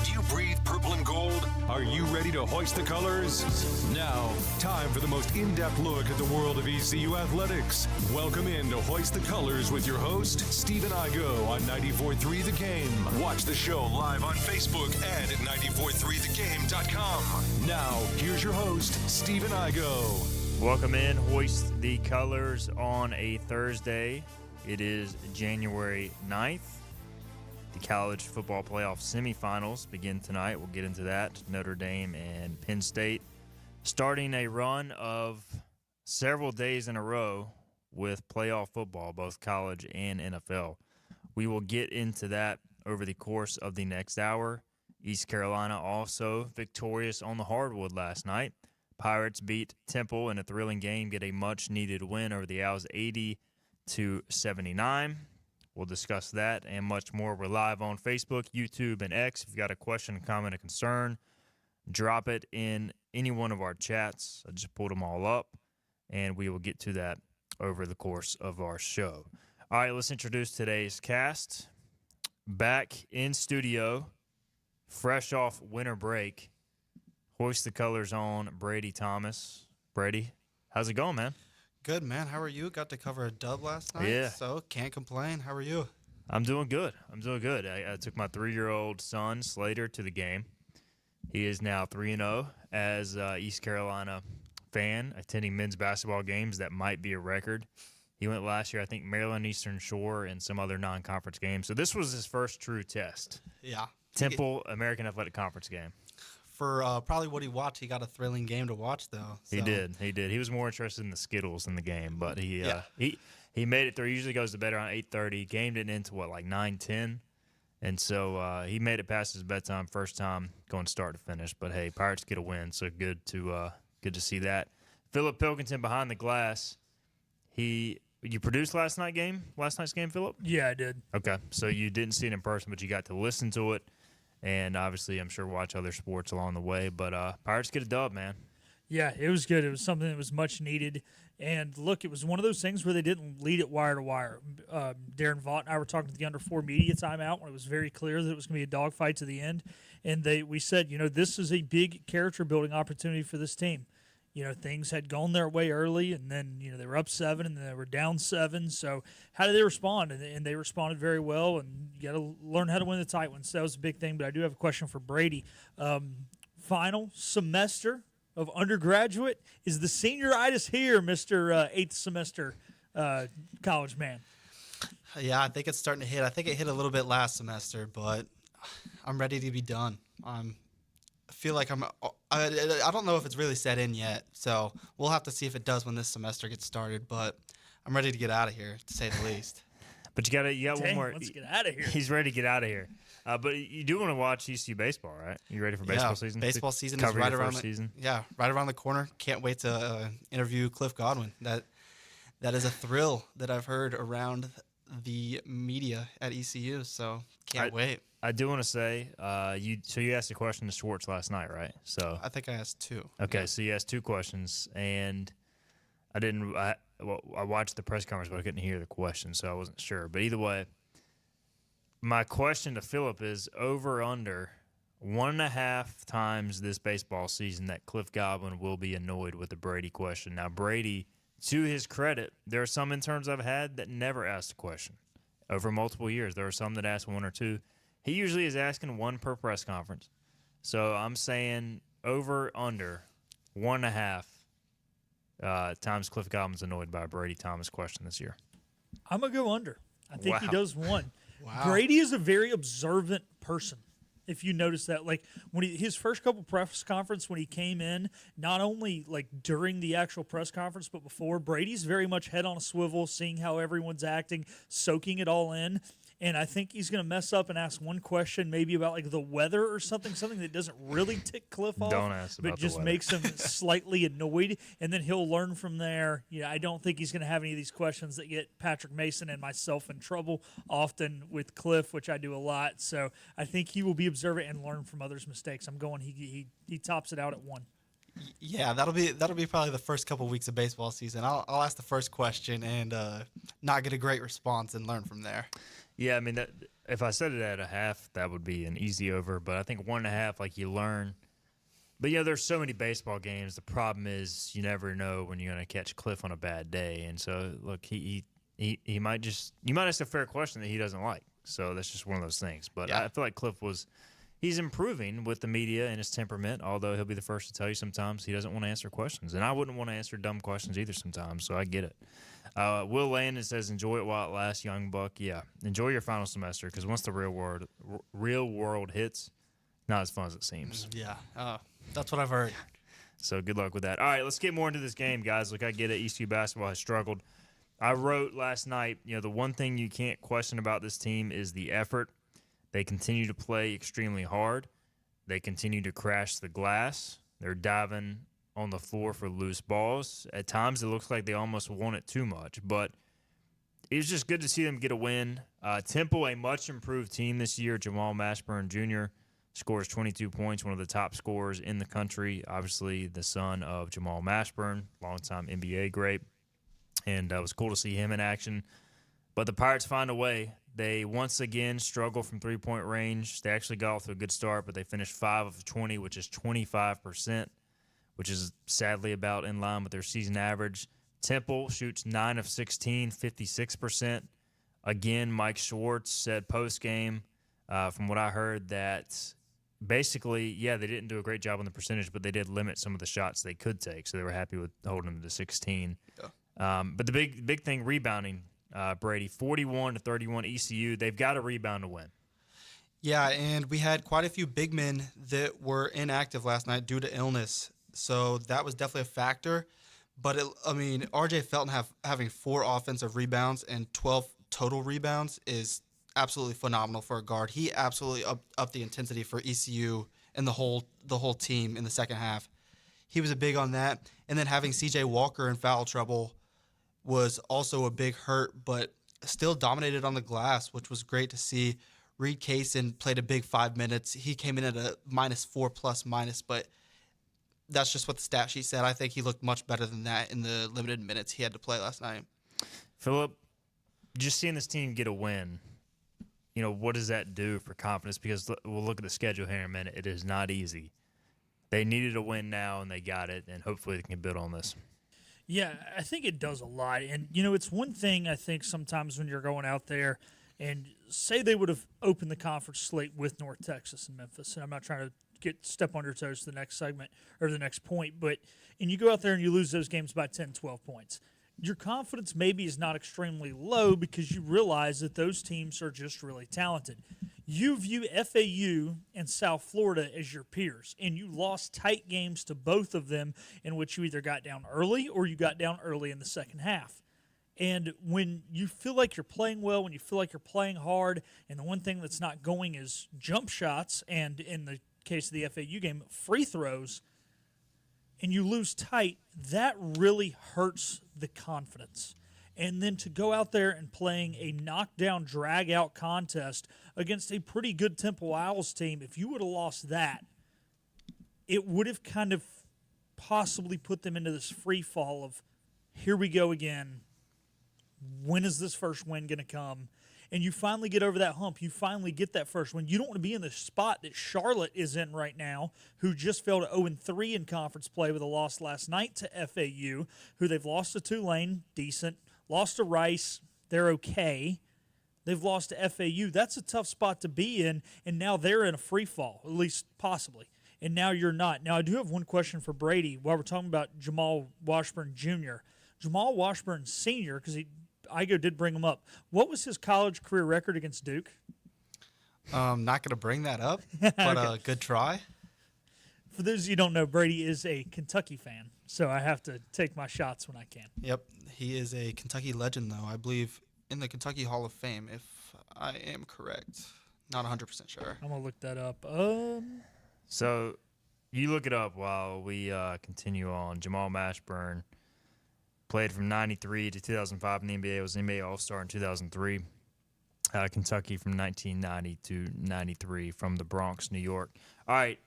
Do you breathe purple and gold? Are you ready to hoist the colors? Now, time for the most in-depth look at the world of ECU athletics. Welcome in to Hoist the Colors with your host, Stephen Igo on 94.3 The Game. Watch the show live on Facebook and at 943thegame.com. Now, here's your host, Stephen Igo. Welcome in, Hoist the Colors on a Thursday. It is January 9th. The college football playoff semifinals begin tonight. We'll get into that. Notre Dame and Penn State starting a run of several days in a row with playoff football, both college and NFL. We will get into that over the course of the next hour. East Carolina also victorious on the hardwood last night. Pirates beat Temple in a thrilling game, get a much-needed win over the Owls 80-79. We'll discuss that and much more. We're live on Facebook, YouTube, and X. If you've got a question, comment, or concern, drop it in any one of our chats. I just pulled them all up, and we will get to that over the course of our show. All right, let's introduce today's cast. Back in studio, fresh off winter break, Hoist the Colors on Brady Thomas. Brady, how's it going, man? Good, man. How are you? Got to cover a dub last night, Yeah. So can't complain. How are you? I'm doing good. I took my 3-year-old son, Slater, to the game. He is now 3-0 as East Carolina fan, attending men's basketball games. That might be a record. He went last year, I think, Maryland, Eastern Shore, and some other non-conference games. So this was his first true test. Yeah. Temple American Athletic Conference game. For probably what he watched, he got a thrilling game to watch, though. So. He did. He was more interested in the Skittles in the game, but he made it through. He usually goes to bed around 8:30. Game didn't end until, 9:10. And so he made it past his bedtime, first time going start to finish. But, hey, Pirates get a win, so good to see that. Philip Pilkington behind the glass. You produced last night's game, Philip? Yeah, I did. Okay, so you didn't see it in person, but you got to listen to it. And obviously, I'm sure watch other sports along the way. But Pirates get a dub, man. Yeah, it was good. It was something that was much needed. And, look, it was one of those things where they didn't lead it wire to wire. Darren Vaught and I were talking to the under 4 media timeout when it was very clear that it was going to be a dogfight to the end. And we said, this is a big character-building opportunity for this team. Things had gone their way early, and then, they were up 7, and then they were down 7. So how did they respond? And they responded very well, and you got to learn how to win the tight ones. So that was a big thing, but I do have a question for Brady. Final semester of undergraduate. Is the senioritis here, Mr. 8th semester college man? Yeah, I think it's starting to hit. I think it hit a little bit last semester, but I'm ready to be done. I feel like I don't know if it's really set in yet, so we'll have to see if it does when this semester gets started, but I'm ready to get out of here, to say the least. But you got one more. Let's get out of here. He's ready to get out of here. But you do want to watch ECU baseball, right? You ready for baseball season? Baseball season is right around season. Yeah, right around the corner. Can't wait to interview Cliff Godwin. That is a thrill that I've heard around the media at ECU, so can't wait. I do want to say, you asked a question to Schwartz last night, right? So I think I asked 2. Okay, yeah. So you asked 2 questions, and I watched the press conference, but I couldn't hear the question, so I wasn't sure. But either way, my question to Philip is over under 1.5 times this baseball season that Cliff Godwin will be annoyed with the Brady question. Now, Brady, to his credit, there are some interns I've had that never asked a question over multiple years. There are some that ask 1 or 2. He usually is asking 1 per press conference. So I'm saying over, under 1.5 times Cliff Godwin's annoyed by a Brady Thomas question this year. I'm going to go under. I think he does 1. Wow. Brady is a very observant person. If you notice that, when his first couple press conference when he came in, not only during the actual press conference but before, Brady's very much head on a swivel, seeing how everyone's acting, soaking it all in. And I think he's going to mess up and ask one question maybe about the weather or something that doesn't really tick Cliff off. Don't ask about but just the weather. makes him slightly annoyed, and then he'll learn from there. I don't think he's going to have any of these questions that get Patrick Mason and myself in trouble often with Cliff, which I do a lot. So I think he will be observant and learn from others' mistakes. I'm going he tops it out at 1. Yeah, that'll be probably the first couple weeks of baseball season. I'll ask the first question and not get a great response and learn from there. Yeah, I mean If I said it at a half, that would be an easy over. But I think 1.5, like you learn. But there's so many baseball games. The problem is you never know when you're going to catch Cliff on a bad day. And so, look, he might just – you might ask a fair question that he doesn't like. So that's just one of those things. But I feel like Cliff he's improving with the media and his temperament, although he'll be the first to tell you sometimes he doesn't want to answer questions. And I wouldn't want to answer dumb questions either sometimes, so I get it. Will Landon says, enjoy it while it lasts, young buck. Yeah, enjoy your final semester because once the real world hits, not as fun as it seems. Yeah, that's what I've heard. So good luck with that. All right, let's get more into this game, guys. Look, I get it. ECU basketball has struggled. I wrote last night, the one thing you can't question about this team is the effort. They continue to play extremely hard. They continue to crash the glass. They're diving on the floor for loose balls. At times, it looks like they almost want it too much. But it was just good to see them get a win. Temple, a much-improved team this year. Jamal Mashburn Jr. scores 22 points, one of the top scorers in the country. Obviously, the son of Jamal Mashburn, longtime NBA great. And it was cool to see him in action. But the Pirates find a way. They once again struggle from three-point range. They actually got off to a good start, but they finished 5 of 20, which is 25%, which is sadly about in line with their season average. Temple shoots 9 of 16, 56%. Again, Mike Schwartz said post-game, from what I heard, that basically, they didn't do a great job on the percentage, but they did limit some of the shots they could take, so they were happy with holding them to 16. Yeah. But the big thing, rebounding. Brady, 41-31 ECU. They've got to rebound to win. Yeah, and we had quite a few big men that were inactive last night due to illness, so that was definitely a factor. But, R.J. Felton having 4 offensive rebounds and 12 total rebounds is absolutely phenomenal for a guard. He absolutely upped the intensity for ECU and the whole team in the second half. He was a big on that. And then having C.J. Walker in foul trouble was also a big hurt, but still dominated on the glass, which was great to see. Reed Kaysen played a big 5 minutes. He came in at a -4+-, but that's just what the stat sheet said. I think he looked much better than that in the limited minutes he had to play last night. Philip, just seeing this team get a win, what does that do for confidence? Because we'll look at the schedule here in a minute. It is not easy. They needed a win now, and they got it, and hopefully they can build on this. Yeah, I think it does a lot. And, it's one thing I think sometimes when you're going out there and say they would have opened the conference slate with North Texas and Memphis, and I'm not trying to step on your toes to the next segment or the next point, and you go out there and you lose those games by 10, 12 points. Your confidence maybe is not extremely low because you realize that those teams are just really talented. You view FAU and South Florida as your peers, and you lost tight games to both of them in which you either got down early or you got down early in the second half. And when you feel like you're playing well, when you feel like you're playing hard, and the one thing that's not going is jump shots, and in the case of the FAU game, free throws, and you lose tight, that really hurts the confidence. And then to go out there and playing a knockdown, drag-out contest against a pretty good Temple Owls team, if you would have lost that, it would have kind of possibly put them into this free fall of, here we go again. When is this first win going to come? And you finally get over that hump. You finally get that first win. You don't want to be in the spot that Charlotte is in right now, who just fell to 0-3 in conference play with a loss last night to FAU, who they've lost to Tulane, decent. Lost to Rice, they're okay. They've lost to FAU. That's a tough spot to be in, and now they're in a free fall, at least possibly. And now you're not. Now, I do have one question for Brady while we're talking about Jamal Washburn Jr. Jamal Washburn Sr., because Igo did bring him up. What was his college career record against Duke? Not going to bring that up, but Okay. Good try. For those of you who don't know, Brady is a Kentucky fan, so I have to take my shots when I can. Yep, he is a Kentucky legend, though. I believe in the Kentucky Hall of Fame, if I am correct. Not 100% sure. I'm going to look that up. So you look it up while we continue on. Jamal Mashburn played from 93 to 2005 in the NBA. Was an NBA All-Star in 2003. Kentucky from 1990 to 93 from the Bronx, New York. All right.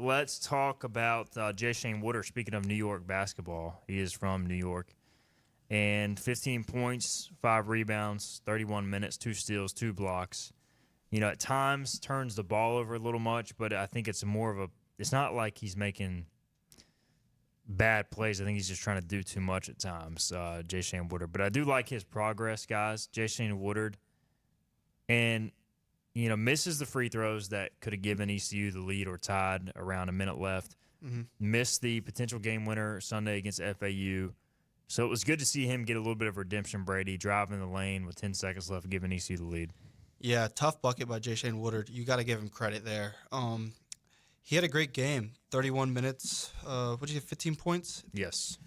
Let's talk about Jay Shane Wooder. Speaking of New York basketball, he is from New York. And 15 points, 5 rebounds, 31 minutes, 2 steals, 2 blocks. at times turns the ball over a little much, but I think it's more of a – it's not like he's making bad plays. I think he's just trying to do too much at times, Jay Shane Woodard. But I do like his progress, guys. Jay Shane Woodard. And, misses the free throws that could have given ECU the lead or tied around a minute left. Mm-hmm. Missed the potential game winner Sunday against FAU. So it was good to see him get a little bit of redemption, Brady, driving the lane with 10 seconds left, giving ECU the lead. Yeah, tough bucket by Jay Shane Woodard. You got to give him credit there. He had a great game. 31 minutes. What did you get? 15 points? Yes.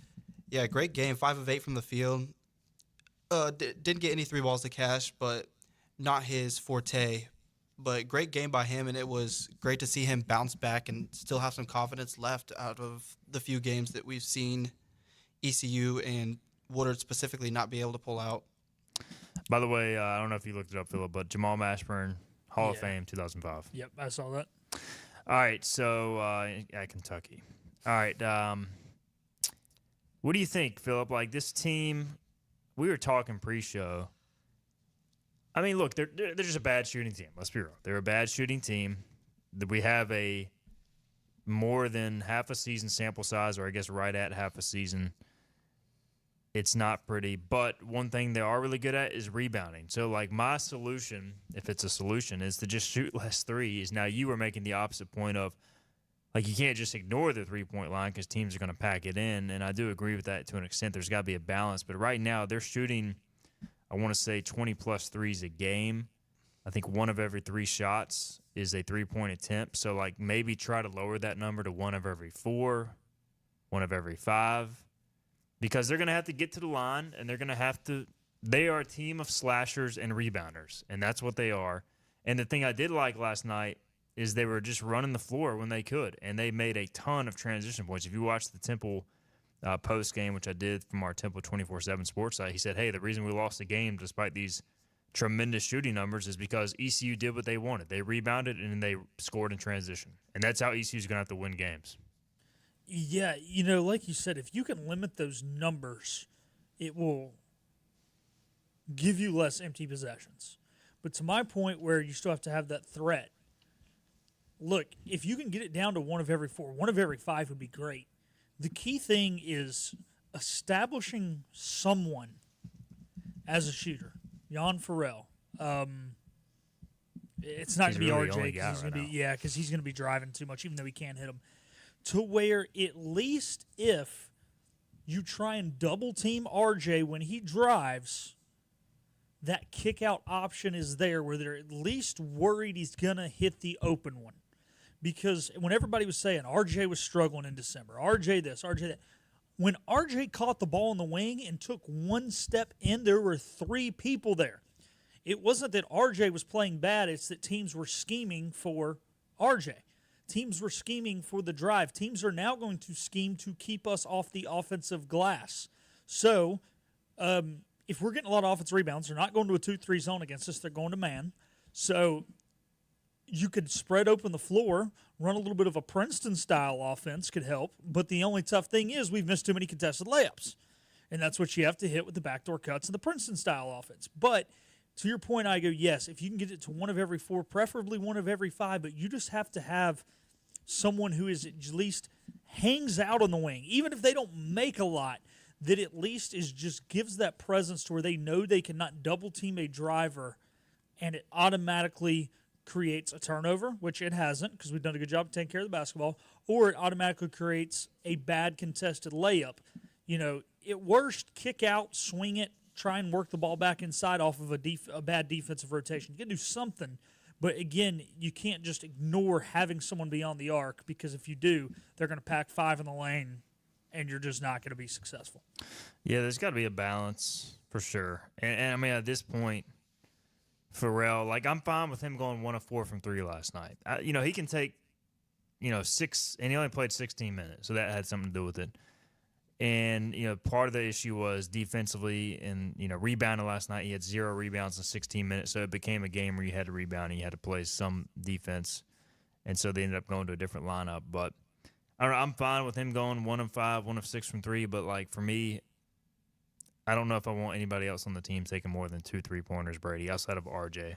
Yeah, great game. 5 of 8 from the field. Didn't get any 3 balls to cash, but not his forte. But great game by him, and it was great to see him bounce back and still have some confidence left out of the few games that we've seen ECU and Woodard specifically not be able to pull out. By the way, I don't know if you looked it up, Philip, but Jamal Mashburn, Hall of Fame, 2005. Yep, I saw that. All right, so at Kentucky. All right, what do you think, Philip? Like this team, we were talking pre-show. I mean, look, they're just a bad shooting team. Let's be real. They're a bad shooting team. We have a more than half a season sample size, or I guess right at half a season. It's not pretty. But one thing they are really good at is rebounding. So, like, my solution, if it's a solution, is to just shoot less threes. Now, you were making the opposite point of, like, you can't just ignore the three-point line because teams are going to pack it in. And I do agree with that to an extent. There's got to be a balance. But right now, they're shooting, I want to say, 20-plus threes a game. I think 1 of every 3 shots is a three-point attempt. So, like, maybe try to lower that number to 1 of every 4, 1 of every 5. Because they're going to have to get to the line, and they're going to have to – they are a team of slashers and rebounders, and that's what they are. And the thing I did like last night is they were just running the floor when they could, and they made a ton of transition points. If you watch the Temple post-game, which I did from our Temple 24/7 sports site, he said, hey, the reason we lost the game despite these tremendous shooting numbers is because ECU did what they wanted. They rebounded, and they scored in transition. And that's how ECU is going to have to win games. Yeah, like you said, if you can limit those numbers, it will give you less empty possessions. But to my point where you still have to have that threat, look, if you can get it down to 1 of every 4, 1 of every 5 would be great. The key thing is establishing someone as a shooter. Jan Farrell. It's not going to be really RJ because he's going to be driving too much, even though he can't hit him. To where at least if you try and double team RJ when he drives, that kick out option is there where they're at least worried he's going to hit the open one. Because when everybody was saying RJ was struggling in December, RJ this, RJ that, when RJ caught the ball in the wing and took 1 step in, there were 3 people there. It wasn't that RJ was playing bad, it's that teams were scheming for RJ. Teams were scheming for the drive. Teams are now going to scheme to keep us off the offensive glass. So, if we're getting a lot of offensive rebounds, they're not going to a 2-3 zone against us. They're going to man. So, you could spread open the floor, run a little bit of a Princeton-style offense could help. But the only tough thing is we've missed too many contested layups. And that's what you have to hit with the backdoor cuts and the Princeton-style offense. But to your point, I go, yes, if you can get it to 1 of every 4, preferably 1 of every 5, but you just have to have someone who is at least hangs out on the wing, even if they don't make a lot, that at least is just gives that presence to where they know they cannot double team a driver, and it automatically creates a turnover, which it hasn't because we've done a good job of taking care of the basketball, or it automatically creates a bad contested layup. At worst, kick out, swing it, try and work the ball back inside off of a bad defensive rotation. You can do something. But, again, you can't just ignore having someone beyond the arc because if you do, they're going to pack 5 in the lane and you're just not going to be successful. Yeah, there's got to be a balance for sure. And I mean, at this point, Farrell, like I'm fine with him going 1 of 4 from 3 last night. He can take, 6, and he only played 16 minutes, so that had something to do with it. And, part of the issue was defensively and, rebounding last night. He had 0 rebounds in 16 minutes, so it became a game where you had to rebound and you had to play some defense. And so they ended up going to a different lineup. But I don't know, I'm fine with him going 1 of 5, 1 of 6 from 3. But, like, for me, I don't know if I want anybody else on the team taking more than 2 3-pointers, Brady, outside of RJ.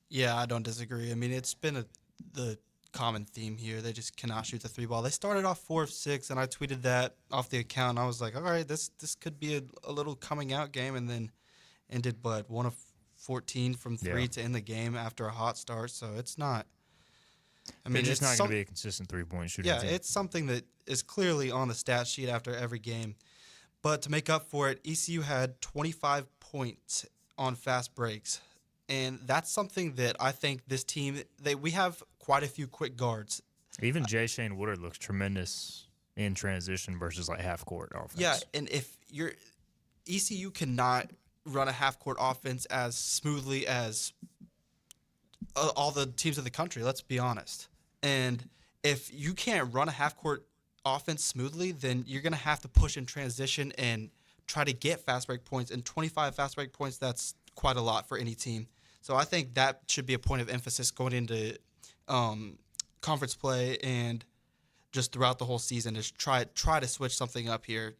Yeah, I don't disagree. I mean, it's been the common theme here. They just cannot shoot the three ball. They started off 4 of 6, and I tweeted that off the account. I was like, all right, this could be a little coming out game, and then ended, 1 of 14 from 3 to end the game after a hot start. So it's not. I mean, It's just not going some- to be a consistent three-point shooting Yeah, team. it's something that is clearly on the stat sheet after every game. But to make up for it, ECU had 25 points on fast breaks. And that's something that I think this team, we have quite a few quick guards. Even Jay Shane Woodard looks tremendous in transition versus like half-court offense. Yeah, and if ECU cannot run a half-court offense as smoothly as all the teams in the country, let's be honest. And if you can't run a half-court offense smoothly, then you're going to have to push in transition and try to get fast break points. And 25 fast break points, that's quite a lot for any team. So I think that should be a point of emphasis going into conference play and just throughout the whole season, is try to switch something up here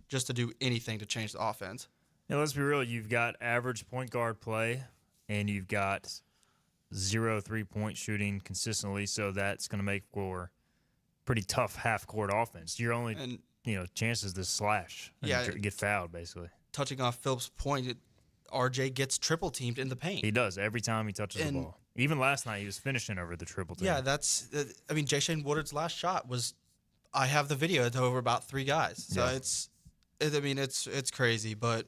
just to do anything to change the offense. Yeah, let's be real. You've got average point guard play, and you've got 0 3-point shooting consistently, so that's going to make for pretty tough half-court offense. Your only chance is to slash and get fouled, basically. Touching off Phil's point, RJ gets triple teamed in the paint. He does every time he touches the ball. Even last night, he was finishing over the triple team. Yeah, Jay Shane Woodard's last shot was, I have the video, it's over about 3 guys. So it's crazy, but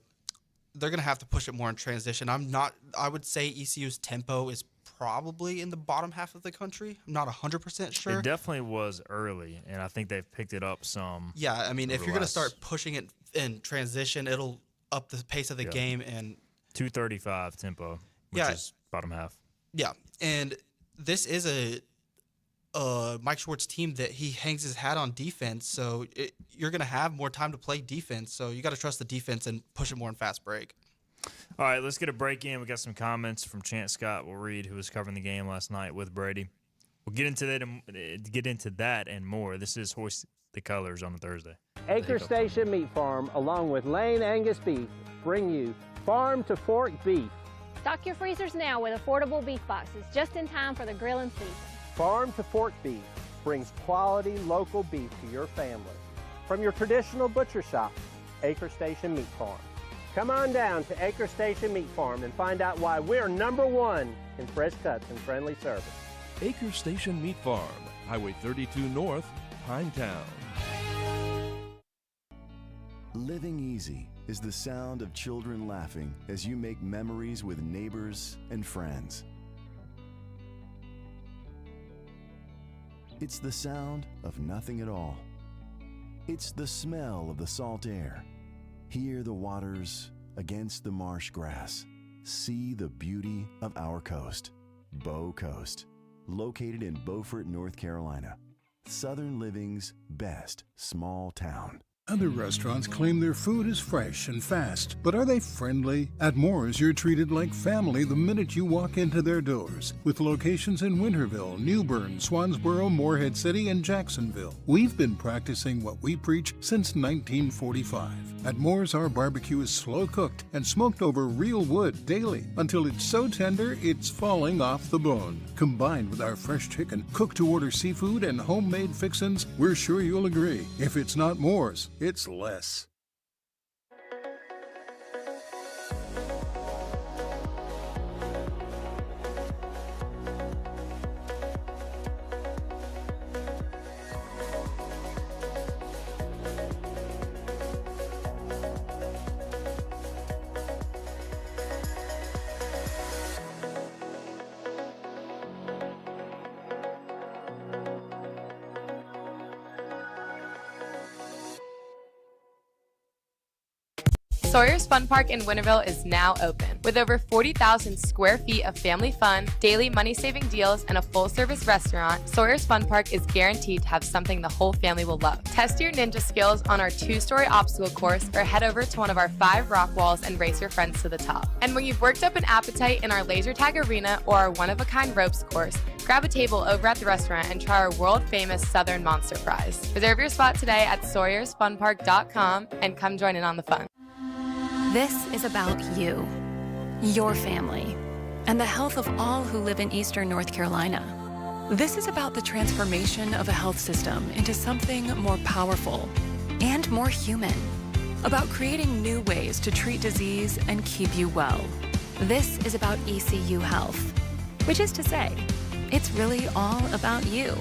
they're going to have to push it more in transition. I would say ECU's tempo is probably in the bottom half of the country. I'm not 100% sure. It definitely was early, and I think they've picked it up some. Yeah, I mean, if you're going to start pushing it in transition, it'll up the pace of the game. And 235 tempo, which is bottom half. Yeah, and this is a Mike Schwartz team that he hangs his hat on defense, so you're going to have more time to play defense, so you got to trust the defense and push it more in fast break. All right, let's get a break in. We got some comments from Chance Scott. We'll read, who was covering the game last night with Brady. We'll get into that and more. This is Hoist the Colors on a Thursday. Acre Station Meat Farm, along with Lane Angus Beef, bring you Farm to Fork Beef. Stock your freezers now with affordable beef boxes, just in time for the grilling season. Farm to Fork Beef brings quality local beef to your family. From your traditional butcher shop, Acre Station Meat Farm. Come on down to Acre Station Meat Farm and find out why we're #1 in fresh cuts and friendly service. Acre Station Meat Farm, Highway 32 North, Pinetown. Living easy is the sound of children laughing as you make memories with neighbors and friends. It's the sound of nothing at all. It's the smell of the salt air. Hear the waters against the marsh grass. See the beauty of our coast. Bow Coast, located in Beaufort, North Carolina. Southern Living's best small town. Other restaurants claim their food is fresh and fast, but are they friendly? At Moore's, you're treated like family the minute you walk into their doors. With locations in Winterville, New Bern, Swansboro, Morehead City, and Jacksonville. We've been practicing what we preach since 1945. At Moore's, our barbecue is slow cooked and smoked over real wood daily until it's so tender it's falling off the bone. Combined with our fresh chicken, cooked to order seafood, and homemade fixins, we're sure you'll agree. If it's not Moore's, it's less. Sawyer's Fun Park in Winterville is now open. With over 40,000 square feet of family fun, daily money-saving deals, and a full-service restaurant, Sawyer's Fun Park is guaranteed to have something the whole family will love. Test your ninja skills on our 2-story obstacle course or head over to one of our 5 rock walls and race your friends to the top. And when you've worked up an appetite in our laser tag arena or our one-of-a-kind ropes course, grab a table over at the restaurant and try our world-famous Southern Monster Fries. Reserve your spot today at SawyersFunPark.com and come join in on the fun. This is about you, your family, and the health of all who live in eastern North Carolina. This is about the transformation of a health system into something more powerful and more human, about creating new ways to treat disease and keep you well. This is about ECU Health, which is to say, it's really all about you.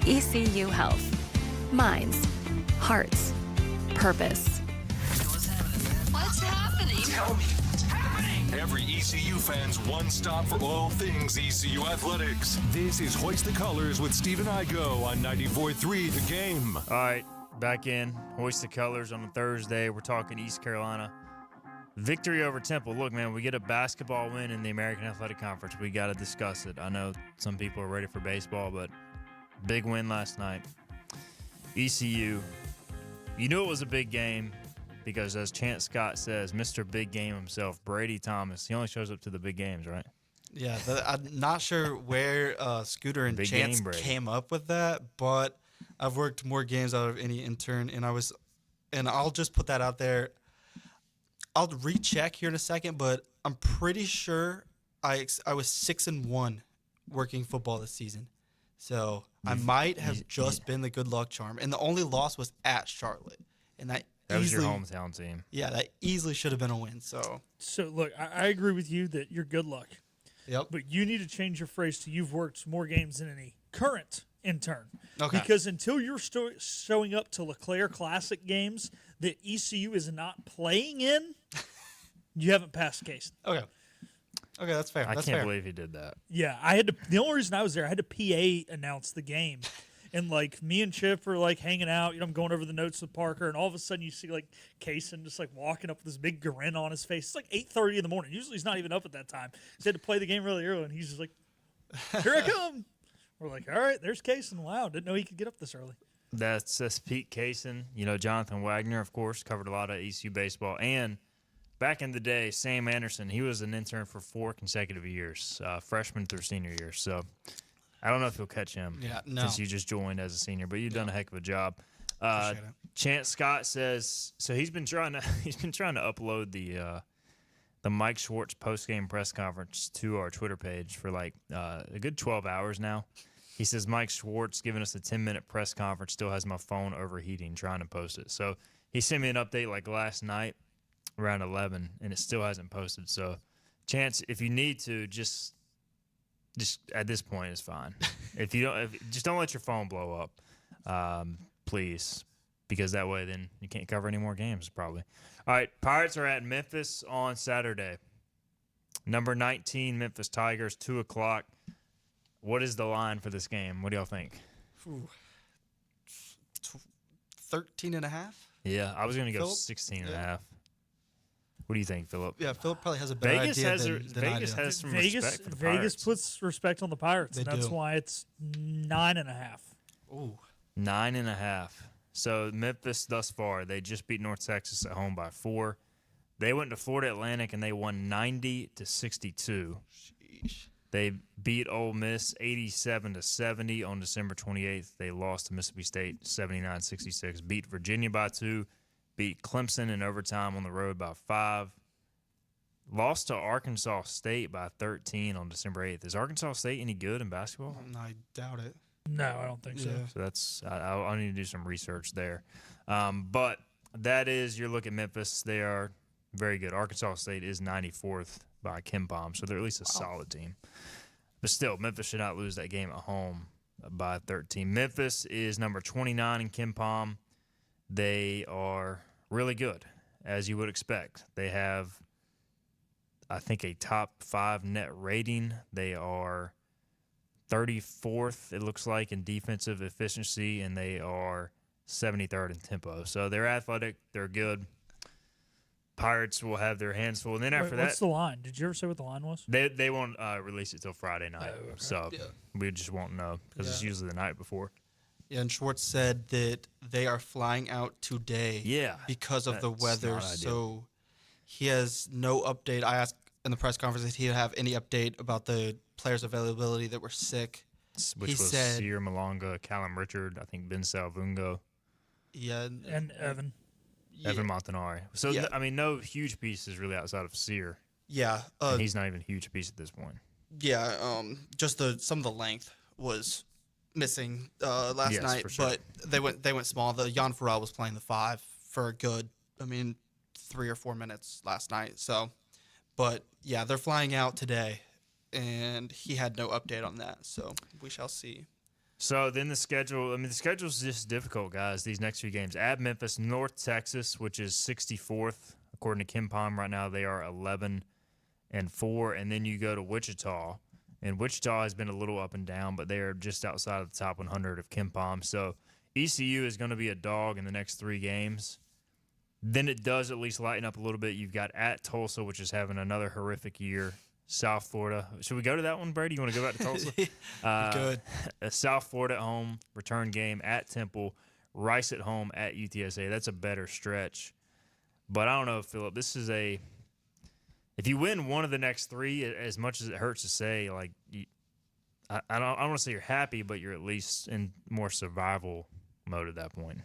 ECU Health. Minds, hearts, purpose. What's happening? Tell me what's happening. Every ECU fan's one stop for all things ECU athletics. This is Hoist the Colors with Stephen Igo on 94.3 The Game. All right, back in. Hoist the Colors on a Thursday. We're talking East Carolina. Victory over Temple. Look, man, we get a basketball win in the American Athletic Conference. We got to discuss it. I know some people are ready for baseball, but big win last night. ECU, you knew it was a big game because, as Chance Scott says, Mr. Big Game himself, Brady Thomas, he only shows up to the big games, right? Yeah, I'm not sure where Scooter and Chance came up with that, but I've worked more games out of any intern, and I'll just put that out there. I'll recheck here in a second, but I'm pretty sure I was 6-1 working football this season. So I might have just been the good luck charm. And the only loss was at Charlotte. And that was your hometown team. Yeah, that easily should have been a win. So look, I agree with you that you're good luck. Yep. But you need to change your phrase to you've worked more games than any current intern. Okay. Because until you're showing up to LeClaire Classic games that ECU is not playing in, you haven't passed case. Okay, that's fair. I can't believe he did that. Yeah, the only reason I was there, I had to PA announce the game. And, me and Chip were, hanging out. I'm going over the notes with Parker, and all of a sudden you see, Kaysen just, walking up with this big grin on his face. It's 8:30 in the morning. Usually he's not even up at that time. He had to play the game really early, and he's just like, here I come. We're like, all right, there's Kaysen. Wow, didn't know he could get up this early. That's Pete Kaysen. Jonathan Wagner, of course, covered a lot of ECU baseball. And back in the day, Sam Anderson, he was an intern for 4 consecutive years, freshman through senior year. So I don't know if you'll catch him since you just joined as a senior, but you've done a heck of a job. Chance Scott says he's been trying to upload the Mike Schwartz post-game press conference to our Twitter page for a good 12 hours now. He says Mike Schwartz giving us a 10-minute press conference, still has my phone overheating trying to post it. So he sent me an update last night around 11, and it still hasn't posted. So Chance, if you need to, just at this point is fine. Just don't let your phone blow up, please, because that way then you can't cover any more games probably. All right, Pirates are at Memphis on Saturday. Number 19, Memphis Tigers, 2:00. What is the line for this game? What do y'all think? 13.5? Yeah, I was going to go 16.5. What do you think, Philip? Yeah, Philip probably has a better idea than I do. Has some respect for the Pirates. Vegas puts respect on the Pirates, and that's why it's 9.5. Ooh. 9.5. So Memphis thus far, they just beat North Texas at home by 4. They went to Florida Atlantic and they won 90-62. Sheesh. They beat Ole Miss 87-70 on December 28th. They lost to Mississippi State 79-66. Beat Virginia by 2. Beat Clemson in overtime on the road by 5. Lost to Arkansas State by 13 on December 8th. Is Arkansas State any good in basketball? I doubt it. No, I don't think so. So that's I need to do some research there. But that is, you're looking at Memphis. They are very good. Arkansas State is 94th by Kim Palm, so they're at least a solid team. But still, Memphis should not lose that game at home by 13. Memphis is number 29 in Kim Palm. They are really good, as you would expect. They have, I think, a top 5 net rating. They are 34th, it looks like, in defensive efficiency, and they are 73rd in tempo. So they're athletic. They're good. Pirates will have their hands full. And then after what's the line? Did you ever say what the line was? They won't release it till Friday night. Oh, okay. So we just won't know because it's usually the night before. Yeah, and Schwartz said that they are flying out today because of the weather. So he has no update. I asked in the press conference if he would have any update about the players' availability that were sick. Which was Sear Malonga, Callum Richard, I think Ben Salvungo. Yeah. And Evan. Evan Montanari. So, no huge pieces really outside of Sear. Yeah. And he's not even a huge piece at this point. Yeah. Just some of the length was missing last night, for sure. but they went small. The Jan Farrell was playing the 5 for a good, 3 or 4 minutes last night. So, but yeah, they're flying out today, and he had no update on that. So we shall see. So then the schedule, the schedule's just difficult, guys, these next few games. At Memphis, North Texas, which is 64th. According to Kim Palm, right now they are 11-4. And then you go to Wichita. And Wichita has been a little up and down, but they are just outside of the top 100 of Kim Palm. So ECU is going to be a dog in the next 3 games. Then it does at least lighten up a little bit. You've got at Tulsa, which is having another horrific year. South Florida. Should we go to that one, Brady? You want to go back to Tulsa? Good. South Florida at home, return game at Temple, Rice at home at UTSA. That's a better stretch. But I don't know, Philip. This is if you win one of the next 3, as much as it hurts to say, I don't want to say you're happy, but you're at least in more survival mode at that point.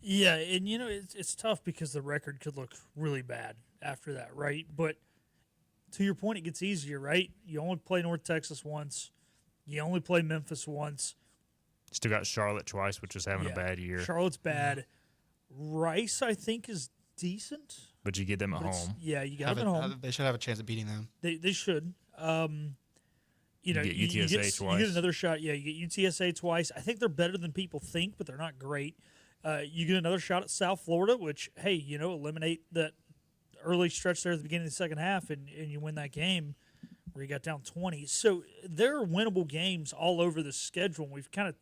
Yeah, and it's tough because the record could look really bad after that, right? But to your point, it gets easier, right? You only play North Texas once. You only play Memphis once. Still got Charlotte twice, which is having a bad year. Charlotte's bad. Rice, I think, is decent. But you get them at home. Yeah, you got them at home. They should have a chance of beating them. They should. You get UTSA twice. You get another shot. Yeah, you get UTSA twice. I think they're better than people think, but they're not great. You get another shot at South Florida, which, hey, eliminate that early stretch there at the beginning of the second half, and you win that game where you got down 20. So there are winnable games all over the schedule, and we've kind of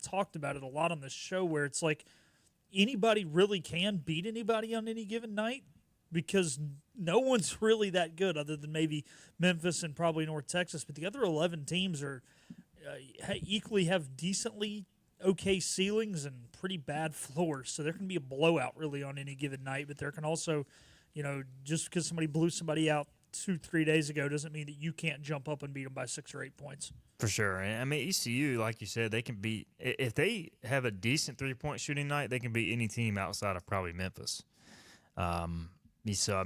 talked about it a lot on this show where it's like anybody really can beat anybody on any given night because no one's really that good other than maybe Memphis and probably North Texas, but the other 11 teams are equally have decently okay ceilings and pretty bad floors, so there can be a blowout really on any given night, but there can also just because somebody blew somebody out 2-3 days ago doesn't mean that you can't jump up and beat them by 6 or 8 points. For sure. And ECU, like you said, they can beat – if they have a decent three-point shooting night, they can beat any team outside of probably Memphis. So,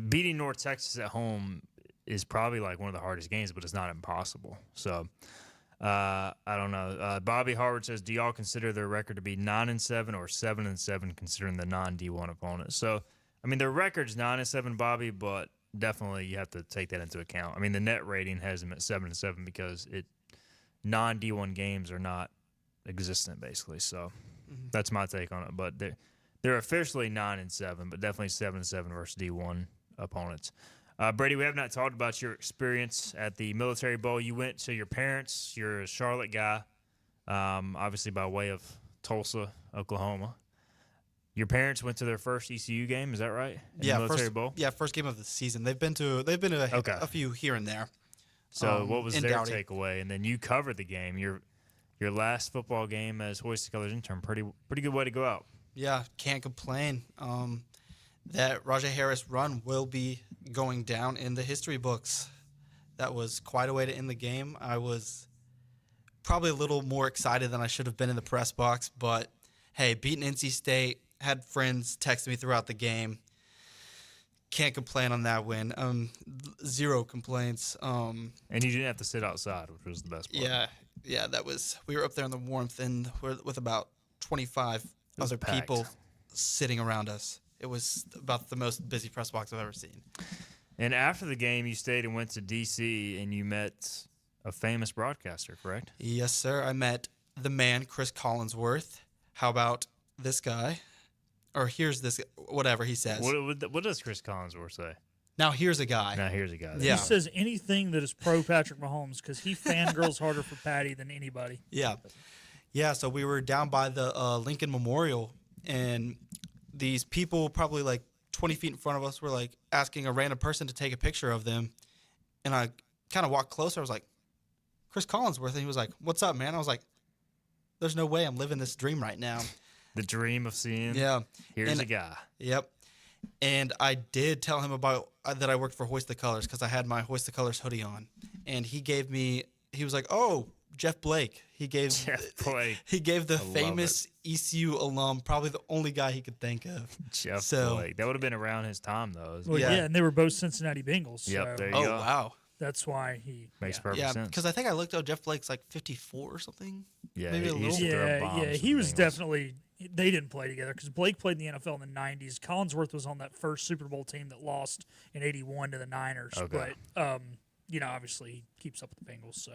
beating North Texas at home is probably like one of the hardest games, but it's not impossible. So, I don't know. Bobby Harvard says, do y'all consider their record to be 9-7 or 7-7 considering the non-D1 opponents? So, their record's 9-7, Bobby, but definitely you have to take that into account. The net rating has them at 7-7 because non-D1 games are not existent, basically. So that's my take on it. But they're officially 9-7, but definitely 7-7 versus D1 opponents. Brady, we have not talked about your experience at the Military Bowl. You went to your parents. You're a Charlotte guy, obviously by way of Tulsa, Oklahoma. Your parents went to their first ECU game, is that right? Military Bowl? Yeah, first game of the season. They've been to a few here and there. So what was their takeaway? And then you covered the game. Your last football game as Hoist the Colors intern. Pretty good way to go out. Yeah, can't complain. That Rajay Harris run will be going down in the history books. That was quite a way to end the game. I was probably a little more excited than I should have been in the press box, but hey, beating NC State, had friends text me throughout the game. Can't complain on that win. Zero complaints. And you didn't have to sit outside, which was the best part. Yeah, that was. We were up there in the warmth and with about 25 other people sitting around us. It was about the most busy press box I've ever seen. And after the game, you stayed and went to D.C. and you met a famous broadcaster, correct? Yes, sir. I met the man, Chris Collinsworth. How about this guy? Or here's this, whatever he says. What does Chris Collinsworth say? Now here's a guy. Yeah. He says anything that is pro Patrick Mahomes because he fangirls harder for Patty than anybody. Yeah, so we were down by the Lincoln Memorial, and these people probably like 20 feet in front of us were like asking a random person to take a picture of them. And I kind of walked closer. I was like, Chris Collinsworth. And he was like, what's up, man? I was like, there's no way I'm living this dream right now. The dream of seeing. Yeah. Here's a guy. Yep. And I did tell him about that I worked for Hoist the Colors because I had my Hoist the Colors hoodie on. And he was like, oh, Jeff Blake. He gave the famous ECU alum, probably the only guy he could think of. Jeff Blake. That would have been around his time, though. Well, yeah, and they were both Cincinnati Bengals. Yep, so there you go. Wow. That's why he makes perfect sense. Because I think I looked up Jeff Blake's like 54 or something. Yeah, maybe a little. He was definitely. They didn't play together because Blake played in the NFL in the '90s. Collinsworth was on that first Super Bowl team that lost in '81 to the Niners. Okay. But obviously he keeps up with the Bengals. So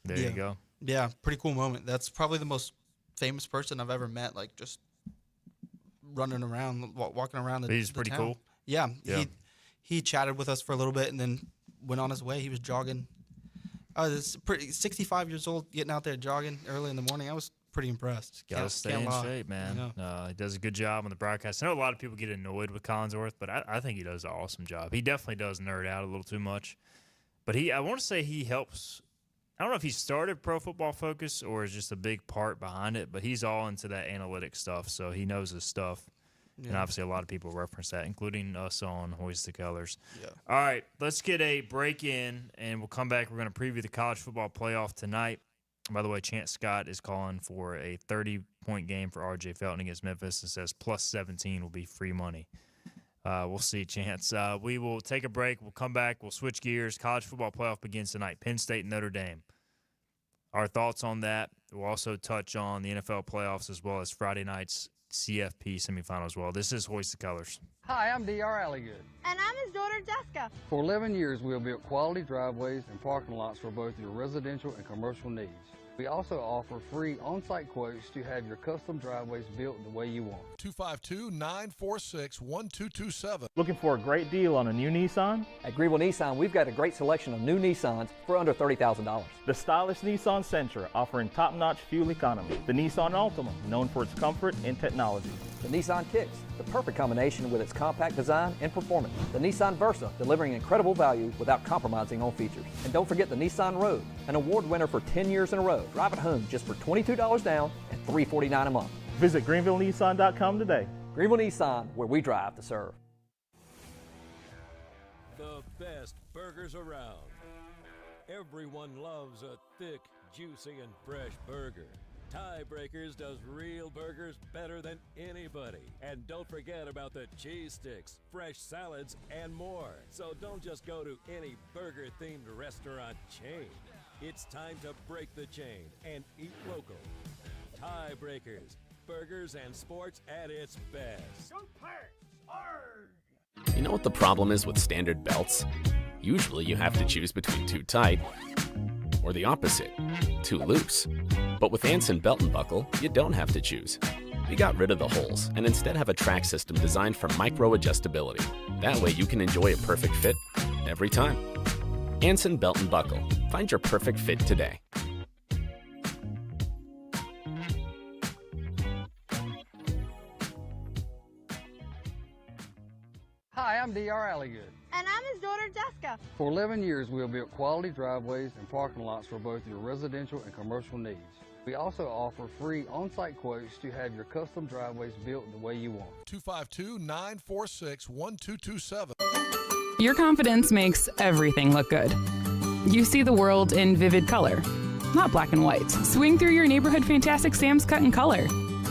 there you go. Yeah, pretty cool moment. That's probably the most famous person I've ever met. Like just running around, walking around the. He's pretty town. cool. Yeah. He chatted with us for a little bit and then went on his way. He was jogging. This 65 years old, getting out there jogging early in the morning. I was pretty impressed. Got to stay in shape, man. He does a good job on the broadcast. I know a lot of people get annoyed with Collinsworth, but I think he does an awesome job. He definitely does nerd out a little too much. But I want to say he helps. I don't know if he started Pro Football Focus or is just a big part behind it, but he's all into that analytics stuff, so he knows his stuff. Yeah. And obviously a lot of people reference that, including us on Hoist the Colors. Yeah. All right, let's get a break in, and we'll come back. We're going to preview the college football playoff tonight. By the way, Chance Scott is calling for a 30-point game for R.J. Felton against Memphis and says plus 17 will be free money. We'll see, Chance. We will take a break. We'll come back. We'll switch gears. College football playoff begins tonight. Penn State and Notre Dame. Our thoughts on that. We'll also touch on the NFL playoffs as well as Friday night's CFP semifinal as well. This is Hoist the Colors. Hi, I'm D.R. Alligood. And I'm his daughter, Jessica. For 11 years, we have built quality driveways and parking lots for both your residential and commercial needs. We also offer free on-site quotes to have your custom driveways built the way you want. 252-946-1227. Looking for a great deal on a new Nissan? At Greenville Nissan, we've got a great selection of new Nissans for under $30,000. The stylish Nissan Sentra, offering top-notch fuel economy. The Nissan Altima, known for its comfort and technology. The Nissan Kicks, the perfect combination with its compact design and performance. The Nissan Versa, delivering incredible value without compromising on features. And don't forget the Nissan Rogue, an award winner for 10 years in a row. Drive it home just for $22 down and $349 a month. Visit GreenvilleNissan.com today. Greenville Nissan, where we drive to serve. The best burgers around. Everyone loves a thick, juicy, and fresh burger. Tiebreakers does real burgers better than anybody. And don't forget about the cheese sticks, fresh salads, and more. So don't just go to any burger-themed restaurant chain. It's time to break the chain and eat local. Tiebreakers, burgers and sports at its best. Go Pirates! Arg! You know what the problem is with standard belts? Usually you have to choose between too tight or the opposite, too loose. But with Anson Belt and Buckle, you don't have to choose. We got rid of the holes and instead have a track system designed for micro-adjustability. That way you can enjoy a perfect fit every time. Anson Belt and Buckle. Find your perfect fit today. Hi, I'm D.R. Alligood. And I'm his daughter, Jessica. For 11 years, we have built quality driveways and parking lots for both your residential and commercial needs. We also offer free on-site quotes to have your custom driveways built the way you want. 252-946-1227. Your confidence makes everything look good. You see the world in vivid color, not black and white. Swing through your neighborhood Fantastic Sam's Cut in Color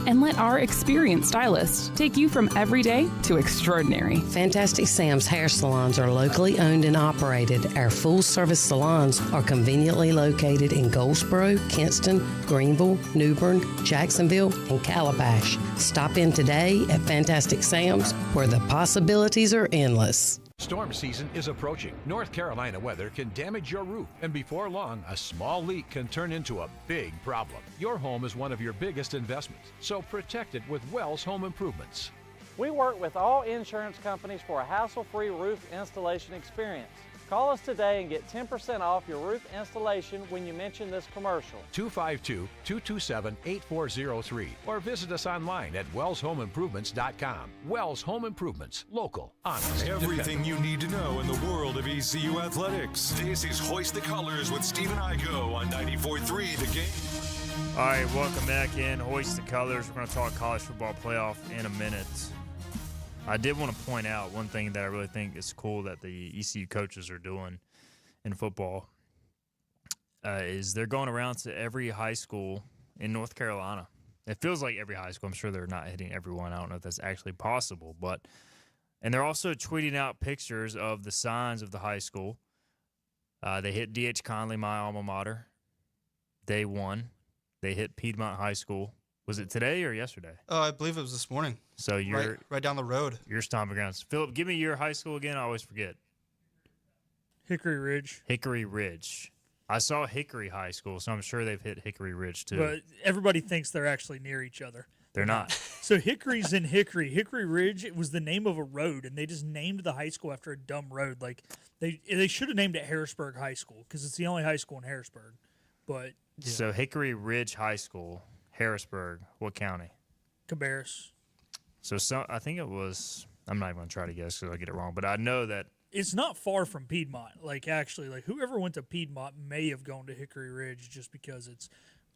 and let our experienced stylists take you from everyday to extraordinary. Fantastic Sam's hair salons are locally owned and operated. Our full-service salons are conveniently located in Goldsboro, Kinston, Greenville, New Bern, Jacksonville, and Calabash. Stop in today at Fantastic Sam's, where the possibilities are endless. Storm season is approaching. North Carolina weather can damage your roof, and before long, a small leak can turn into a big problem. Your home is one of your biggest investments, so protect it with Wells Home Improvements. We work with all insurance companies for a hassle-free roof installation experience. Call us today and get 10% off your roof installation when you mention this commercial. 252-227-8403 or visit us online at wellshomeimprovements.com. Wells Home Improvements. Local, honest, everything you need to know in the world of ECU athletics. This is Hoist the Colors with Stephen Igo on 94.3 The Game. All right, welcome back in. Hoist the Colors. We're going to talk college football playoff in a minute. I did want to point out one thing that I really think is cool that the ECU coaches are doing in football. is they're going around to every high school in North Carolina. It feels like every high school. I'm sure they're not hitting everyone. I don't know if that's actually possible, and they're also tweeting out pictures of the signs of the high school. They hit D.H. Conley, my alma mater. Day one. They hit Piedmont High School. Was it today or yesterday? I believe it was this morning. So you're right down the road. Your stomping grounds. Philip, give me your high school again. I always forget. Hickory Ridge. Hickory Ridge. I saw Hickory High School, so I'm sure they've hit Hickory Ridge too. But everybody thinks they're actually near each other. They're not. So Hickory's in Hickory. Hickory Ridge, it was the name of a road, and they just named the high school after a dumb road. Like they should have named it Harrisburg High School because it's the only high school in Harrisburg. But So Hickory Ridge High School, Harrisburg, what county? Cabarrus. So I think it was. I'm not even going to try to guess because I'll get it wrong. But I know that it's not far from Piedmont. Like, actually, like whoever went to Piedmont may have gone to Hickory Ridge just because it's.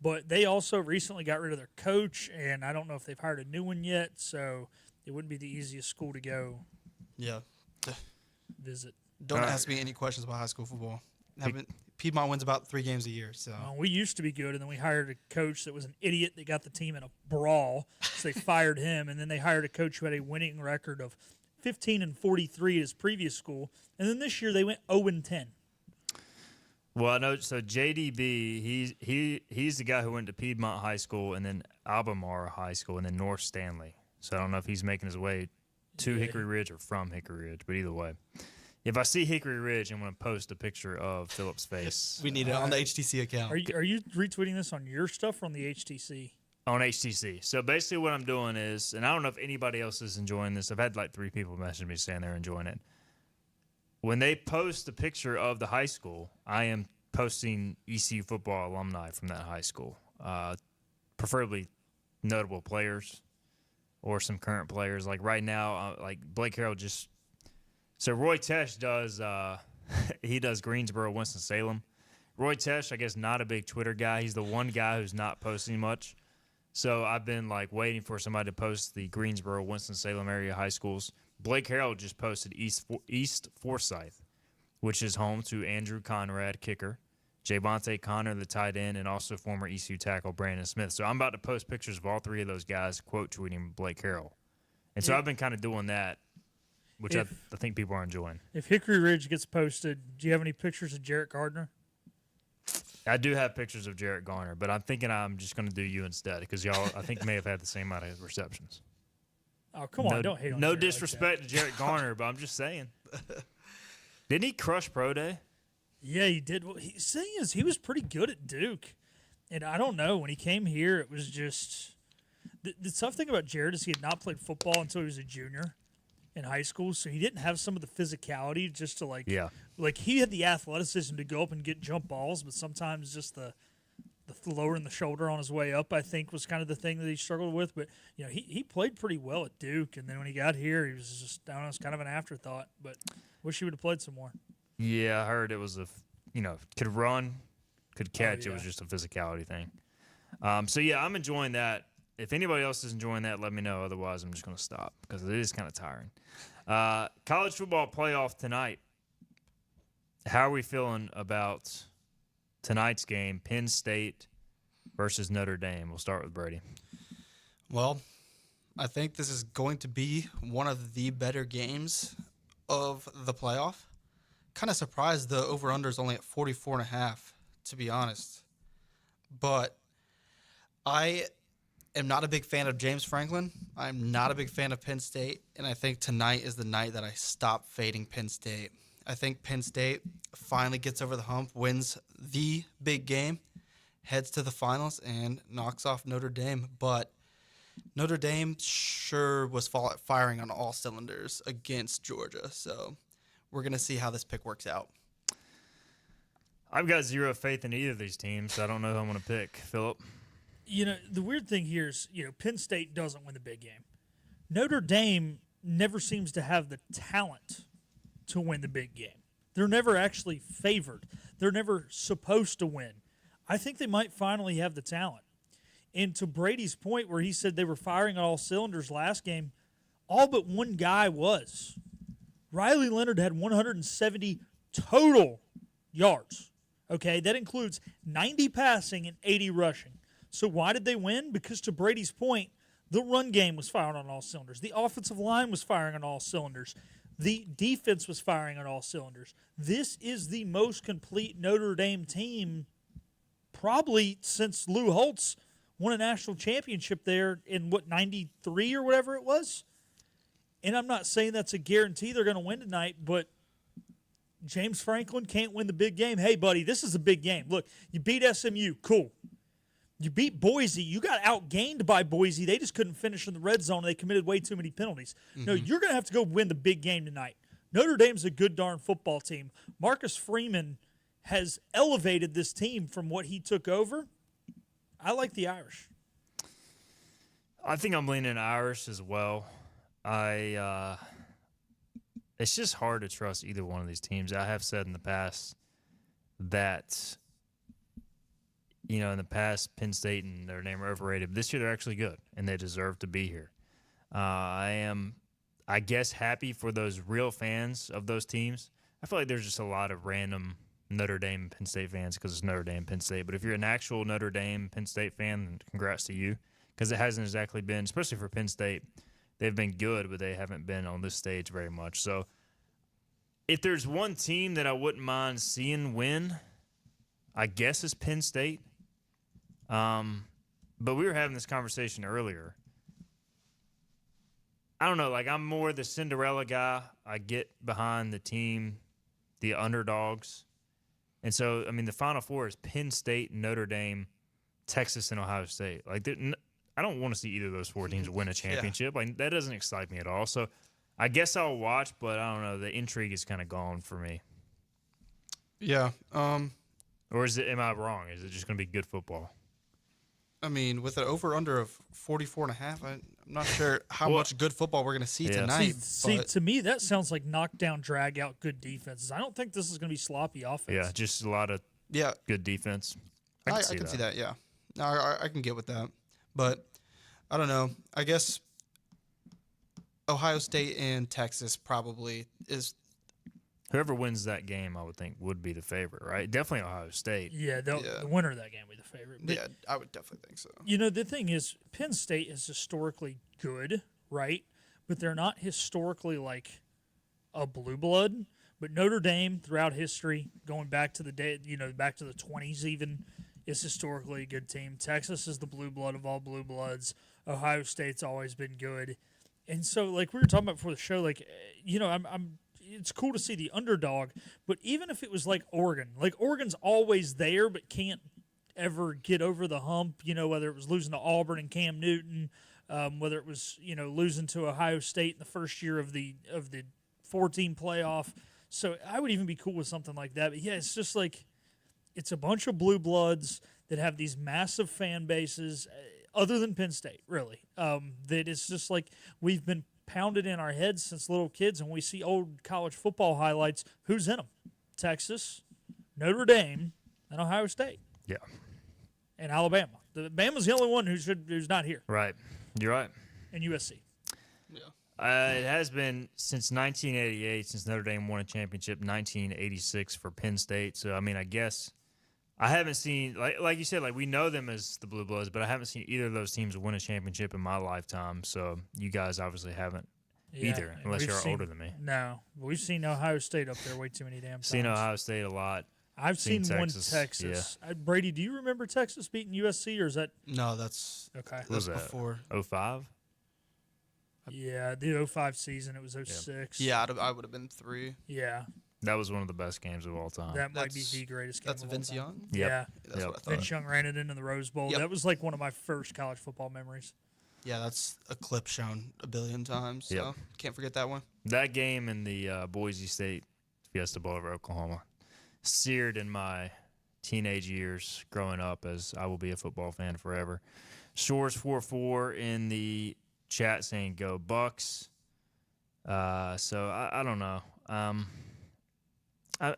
But they also recently got rid of their coach, and I don't know if they've hired a new one yet. So it wouldn't be the easiest school to go. Yeah. Visit. Don't ask me any questions about high school football. Piedmont wins about 3 games a year. So we used to be good, and then we hired a coach that was an idiot that got the team in a brawl. So they fired him, and then they hired a coach who had a winning record of 15-43 at his previous school, and then this year they went 0-10. Well, I know. So JDB, he's the guy who went to Piedmont High School and then Albemarle High School and then North Stanley. So I don't know if he's making his way to Hickory Ridge or from Hickory Ridge, but either way. If I see Hickory Ridge, I'm going to post a picture of Philip's face. We need it on the HTC account. Are you retweeting this on your stuff or on the HTC? On HTC. So basically what I'm doing is, and I don't know if anybody else is enjoying this. I've had like 3 people message me saying they're enjoying it. When they post a picture of the high school, I am posting ECU football alumni from that high school, preferably notable players or some current players. Like right now, like Blake Harrell just – so Roy Tesh does he does Greensboro, Winston-Salem. Roy Tesh, I guess, not a big Twitter guy. He's the one guy who's not posting much. So I've been like waiting for somebody to post the Greensboro, Winston-Salem area high schools. Blake Harrell just posted East Forsyth, which is home to Andrew Conrad, kicker, Javonte Connor, the tight end, and also former ECU tackle Brandon Smith. So I'm about to post pictures of all 3 of those guys quote tweeting Blake Harrell. And so I've been kind of doing that, which I think people are enjoying. If Hickory Ridge gets posted, do you have any pictures of Jarrett Gardner? I do have pictures of Jarrett Garner, but I'm thinking I'm just going to do you instead because y'all, I think, may have had the same amount of receptions. Oh, come on. Don't hate on No Jarrett disrespect to Jarrett Garner, but I'm just saying. Didn't he crush Pro Day? Yeah, he did. Well, the thing is, he was pretty good at Duke. And I don't know. When he came here, it was just the tough thing about Jarrett is he had not played football until he was a junior in high school, so he didn't have some of the physicality just to like he had the athleticism to go up and get jump balls, but sometimes just the lowering the shoulder on his way up, I think, was kind of the thing that he struggled with. But he played pretty well at Duke, and then when he got here, he was just I don't know, it's kind of an afterthought. But wish he would have played some more. Yeah, I heard it was could run, could catch. It was just a physicality thing. So yeah, I'm enjoying that. If anybody else is enjoying that, let me know. Otherwise, I'm just going to stop because it is kind of tiring. College football playoff tonight. How are we feeling about tonight's game, Penn State versus Notre Dame? We'll start with Brady. Well, I think this is going to be one of the better games of the playoff. Kind of surprised the over-under is only at 44.5, to be honest. But I am not a big fan of James Franklin. I'm not a big fan of Penn State, and I think tonight is the night that I stop fading Penn State. I think Penn State finally gets over the hump, wins the big game, heads to the finals, and knocks off Notre Dame. But Notre Dame sure was firing on all cylinders against Georgia, so we're going to see how this pick works out. I've got zero faith in either of these teams, so I don't know who I'm going to pick. Philip? The weird thing here is, Penn State doesn't win the big game. Notre Dame never seems to have the talent to win the big game. They're never actually favored. They're never supposed to win. I think they might finally have the talent. And to Brady's point where he said they were firing on all cylinders last game, all but one guy was. Riley Leonard had 170 total yards. Okay, that includes 90 passing and 80 rushing. So why did they win? Because to Brady's point, the run game was firing on all cylinders. The offensive line was firing on all cylinders. The defense was firing on all cylinders. This is the most complete Notre Dame team probably since Lou Holtz won a national championship there in, 93 or whatever it was? And I'm not saying that's a guarantee they're going to win tonight, but James Franklin can't win the big game. Hey, buddy, this is a big game. Look, you beat SMU. Cool. You beat Boise. You got outgained by Boise. They just couldn't finish in the red zone. They committed way too many penalties. No, you're going to have to go win the big game tonight. Notre Dame's a good darn football team. Marcus Freeman has elevated this team from what he took over. I like the Irish. I think I'm leaning Irish as well. It's just hard to trust either one of these teams. I have said in the past that, in the past, Penn State and Notre Dame are overrated. This year they're actually good, and they deserve to be here. I am, I guess, happy for those real fans of those teams. I feel like there's just a lot of random Notre Dame and Penn State fans because it's Notre Dame, Penn State. But if you're an actual Notre Dame, Penn State fan, then congrats to you, because it hasn't exactly been, especially for Penn State, they've been good, but they haven't been on this stage very much. So if there's one team that I wouldn't mind seeing win, I guess it's Penn State. But we were having this conversation earlier. I don't know, I'm more the Cinderella guy. I get behind the team, the underdogs. And so, the Final Four is Penn State, Notre Dame, Texas, and Ohio State. I don't want to see either of those four teams win a championship. That doesn't excite me at all. So I guess I'll watch, but I don't know. The intrigue is kind of gone for me. Yeah. Or am I wrong? Is it just going to be good football? With an over-under of 44.5, I'm not sure how much good football we're going to see tonight. See, to me, that sounds like knockdown, drag-out, good defenses. I don't think this is going to be sloppy offense. Yeah, just a lot of good defense. I can see that, yeah. No, I can get with that. But I don't know. I guess Ohio State and Texas probably is. Whoever wins that game, I would think, would be the favorite, right? Definitely Ohio State. Yeah, the winner of that game will be the favorite. But, yeah, I would definitely think so. The thing is, Penn State is historically good, right? But they're not historically like a blue blood. But Notre Dame, throughout history, going back to the day, back to the 20s even, is historically a good team. Texas is the blue blood of all blue bloods. Ohio State's always been good. And so, we were talking about before the show, it's cool to see the underdog, but even if it was like Oregon's always there but can't ever get over the hump, whether it was losing to Auburn and Cam Newton, whether it was, losing to Ohio State in the first year of the 14 playoff. So I would even be cool with something like that. But yeah, it's just it's a bunch of blue bloods that have these massive fan bases, other than Penn State, really. That it's just we've been pounded in our heads since little kids, and we see old college football highlights. Who's in them? Texas, Notre Dame, and Ohio State. Yeah. And Alabama. Bama's the only one who's not here. Right. You're right. And USC. Yeah. It has been since 1988, since Notre Dame won a championship, 1986 for Penn State. So, I guess I haven't seen, like you said, we know them as the Blue Bloods, but I haven't seen either of those teams win a championship in my lifetime. So you guys obviously haven't either, unless you're older than me. No. We've seen Ohio State up there way too many damn times. Seen Ohio State a lot. I've seen Texas. One Texas. Yeah. Brady, do you remember Texas beating USC, or is that? No, that's okay. What was that? Before 05? Yeah, the 05 season. It was 06. Yeah, I would have been 3. Yeah. That was one of the best games of all time. That might be the greatest game. That's of Vince all time. Young? Yep. Yeah. That's what I thought. Vince Young ran it into the Rose Bowl. Yep. That was one of my first college football memories. Yeah, that's a clip shown a billion times. So can't forget that one. That game in the Boise State Fiesta Bowl over Oklahoma seared in my teenage years growing up, as I will be a football fan forever. Shores 4-4 in the chat saying go Bucks. So I don't know. I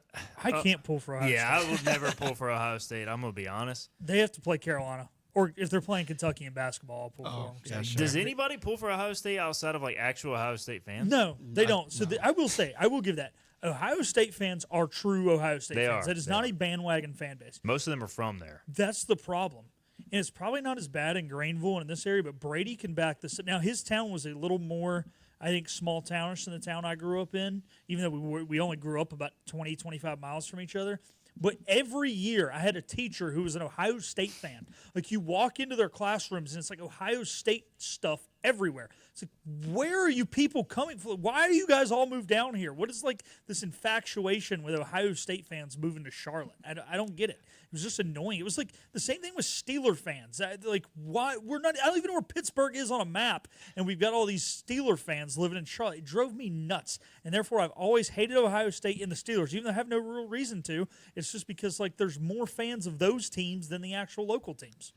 can't pull for Ohio State. Yeah, I would never pull for Ohio State. I'm going to be honest. They have to play Carolina. Or if they're playing Kentucky in basketball, I'll pull for them. Yeah, sure. Does anybody pull for Ohio State outside of actual Ohio State fans? No, they don't. So I will give that. Ohio State fans are true Ohio State They fans. are. That is They not are. a bandwagon fan base. Most of them are from there. That's the problem. And it's probably not as bad in Greenville and in this area, but Brady can back this up. Now, his town was a little more, I think, small townish than the town I grew up in, even though we only grew up about 20, 25 miles from each other. But every year I had a teacher who was an Ohio State fan. Like, you walk into their classrooms and it's like Ohio State stuff everywhere. It's like, where are you people coming from? Why do you guys all move down here? What is like this infatuation with Ohio State fans moving to Charlotte? I don't get it. It was just annoying. It was like the same thing with Steeler fans. Like, why we're not? I don't even know where Pittsburgh is on a map, and we've got all these Steeler fans living in Charlotte. It drove me nuts, and therefore I've always hated Ohio State and the Steelers, even though I have no real reason to. It's just because like there's more fans of those teams than the actual local teams.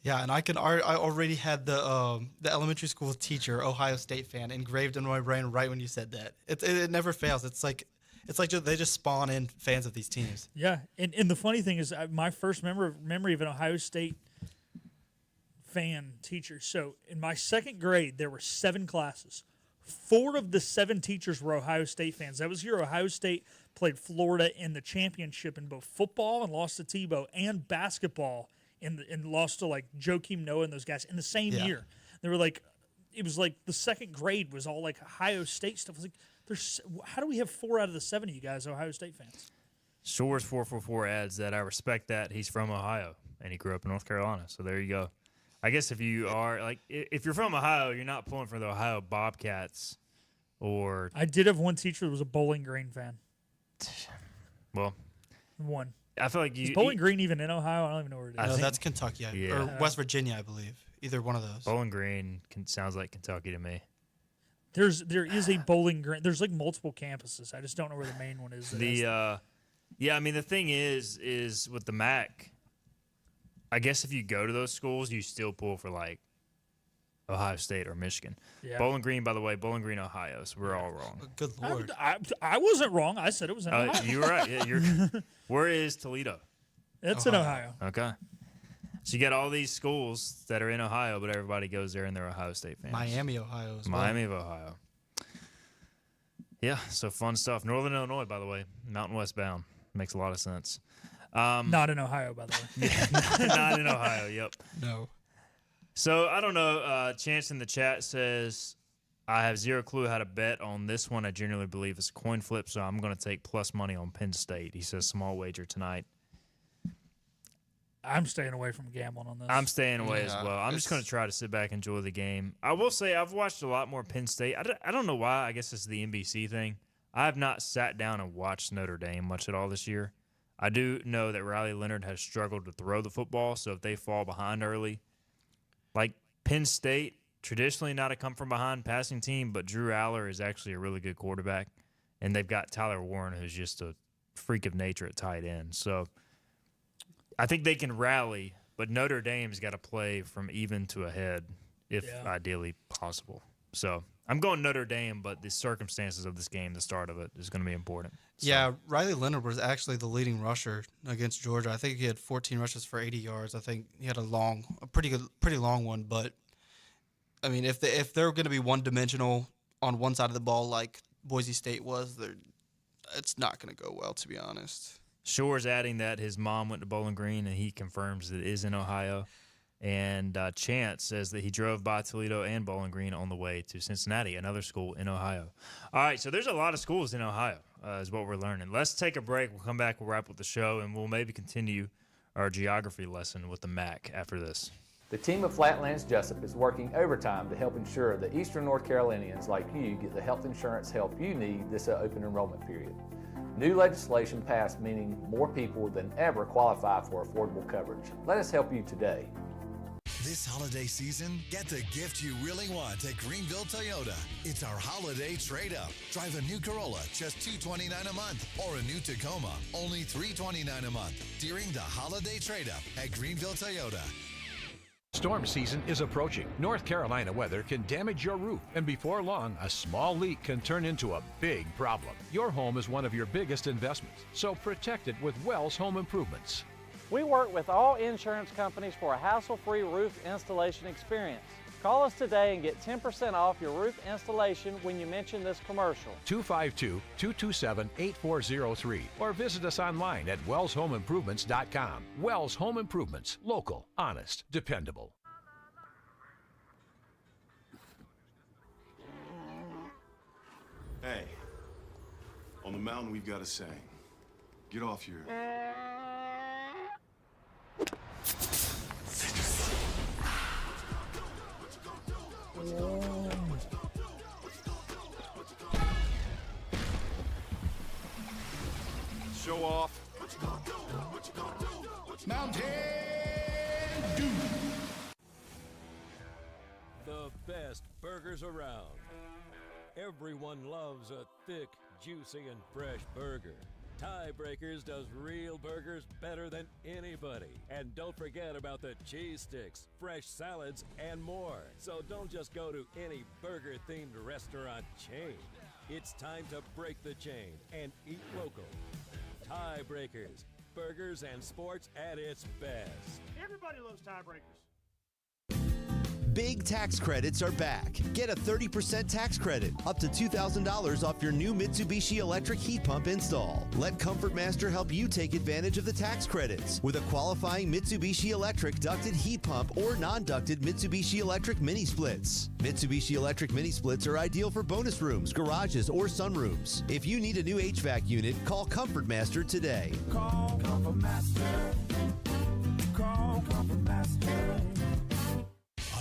Yeah, and I already had the elementary school teacher, Ohio State fan, engraved in my brain right when you said that. It never fails. It's like they just spawn in fans of these teams. Yeah, and the funny thing is, my first memory of an Ohio State fan teacher. So in my second grade, there were 7 classes. 4 of the 7 teachers were Ohio State fans. That was year Ohio State played Florida in the championship in both football and lost to Tebow, and basketball and lost to like Joakim Noah and those guys in the same year. They were like, it was like the second grade was all like Ohio State stuff. I was like, how do we have 4 out of the 7 of you guys Ohio State fans? Shores 444 adds that I respect that he's from Ohio and he grew up in North Carolina. So there you go. I guess if you are like, if you're from Ohio, you're not pulling for the Ohio Bobcats or. I did have one teacher that was a Bowling Green fan. Well, one. I feel like is Bowling Green even in Ohio? I don't even know where it is. No, that's Kentucky or West Virginia, I believe. Either one of those. Bowling Green sounds like Kentucky to me. There is a Bowling Green. There's like multiple campuses. I just don't know where the main one is. Yeah, I mean the thing is with the MAC. I guess if you go to those schools, you still pull for like Ohio State or Michigan. Yeah. Bowling Green, by the way, Bowling Green, Ohio. So we're all wrong. Good Lord. I wasn't wrong. I said it was in Ohio. You were right. Yeah, where is Toledo? It's in Ohio. Okay. So you got all these schools that are in Ohio, but everybody goes there and they're Ohio State fans. Miami, Ohio as well. Miami of Ohio. Yeah, so fun stuff. Northern Illinois, by the way, Mountain West bound. Makes a lot of sense. Not in Ohio, by the way. Not in Ohio, yep. No. So, I don't know. Chance in the chat says, I have zero clue how to bet on this one. I generally believe it's a coin flip, so I'm going to take plus money on Penn State. He says small wager tonight. I'm staying away from gambling on this. I'm staying away as well. I'm just going to try to sit back and enjoy the game. I will say I've watched a lot more Penn State. I don't know why. I guess it's the NBC thing. I have not sat down and watched Notre Dame much at all this year. I do know that Riley Leonard has struggled to throw the football, so if they fall behind early, like Penn State, traditionally not a come-from-behind passing team, but Drew Aller is actually a really good quarterback, and they've got Tyler Warren, who's just a freak of nature at tight end. So I think they can rally, but Notre Dame's got to play from even to ahead if ideally possible. So I'm going Notre Dame, but the circumstances of this game, the start of it, is going to be important. So. Yeah, Riley Leonard was actually the leading rusher against Georgia. I think he had 14 rushes for 80 yards. I think he had a pretty long one. But I mean, if they're going to be one-dimensional on one side of the ball like Boise State was, it's not going to go well, to be honest. Shore's adding that his mom went to Bowling Green, and he confirms that it is in Ohio. And Chance says that he drove by Toledo and Bowling Green on the way to Cincinnati, another school in Ohio. All right, so there's a lot of schools in Ohio is what we're learning. Let's take a break. We'll come back. We'll wrap up the show, and we'll maybe continue our geography lesson with the MAC after this. The team of Flatlands Jessup is working overtime to help ensure that Eastern North Carolinians like you get the health insurance help you need this open enrollment period. New legislation passed, meaning more people than ever qualify for affordable coverage. Let us help you today. This holiday season, get the gift you really want at Greenville Toyota. It's our holiday trade-up. Drive a new Corolla, just $229 a month, or a new Tacoma, only $329 a month during the holiday trade-up at Greenville Toyota. Storm season is approaching. North Carolina weather can damage your roof, and before long, a small leak can turn into a big problem. Your home is one of your biggest investments, so protect it with Wells Home Improvements. We work with all insurance companies for a hassle-free roof installation experience. Call us today and get 10% off your roof installation when you mention this commercial. 252-227-8403 or visit us online at wellshomeimprovements.com. Wells Home Improvements. Local, honest, dependable. Hey, on the mountain we've got a saying. Get off your... Show off. Mountain Dew. The best burgers around. Everyone loves a thick, juicy, and fresh burger. Tiebreakers does real burgers better than anybody. And don't forget about the cheese sticks, fresh salads, and more. So don't just go to any burger-themed restaurant chain. It's time to break the chain and eat local. Tiebreakers, burgers and sports at its best. Everybody loves tiebreakers. Big tax credits are back. Get a 30% tax credit, up to $2,000 off your new Mitsubishi electric heat pump install. Let Comfort Master help you take advantage of the tax credits with a qualifying Mitsubishi electric ducted heat pump or non-ducted Mitsubishi electric mini splits. Mitsubishi electric mini splits are ideal for bonus rooms, garages, or sunrooms. If you need a new HVAC unit, call Comfort Master today. Call Comfort Master. Call Comfort Master.